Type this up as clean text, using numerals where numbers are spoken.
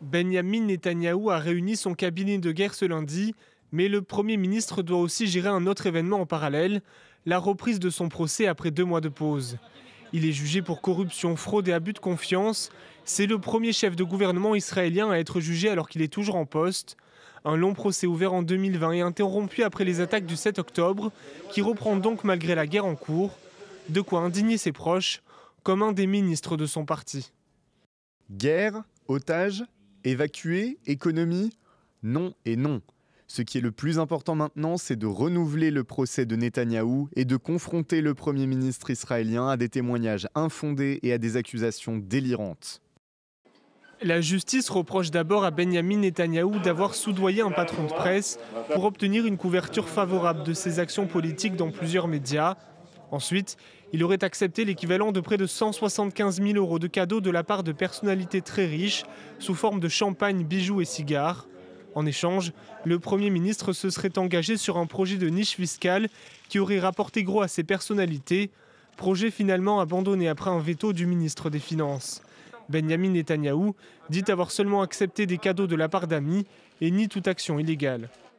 Benyamin Netanyahou a réuni son cabinet de guerre ce lundi, mais le Premier ministre doit aussi gérer un autre événement en parallèle, la reprise de son procès après 2 mois de pause. Il est jugé pour corruption, fraude et abus de confiance. C'est le premier chef de gouvernement israélien à être jugé alors qu'il est toujours en poste. Un long procès ouvert en 2020 et interrompu après les attaques du 7 octobre, qui reprend donc malgré la guerre en cours. De quoi indigner ses proches, comme un des ministres de son parti. Guerre, otages, évacués, économie, non et non. Ce qui est le plus important maintenant, c'est de renouveler le procès de Netanyahou et de confronter le Premier ministre israélien à des témoignages infondés et à des accusations délirantes. La justice reproche d'abord à Benyamin Netanyahou d'avoir soudoyé un patron de presse pour obtenir une couverture favorable de ses actions politiques dans plusieurs médias. Ensuite, il aurait accepté l'équivalent de près de 175 000 € de cadeaux de la part de personnalités très riches sous forme de champagne, bijoux et cigares. En échange, le Premier ministre se serait engagé sur un projet de niche fiscale qui aurait rapporté gros à ces personnalités, projet finalement abandonné après un veto du ministre des Finances. Benyamin Netanyahou dit avoir seulement accepté des cadeaux de la part d'amis et nie toute action illégale.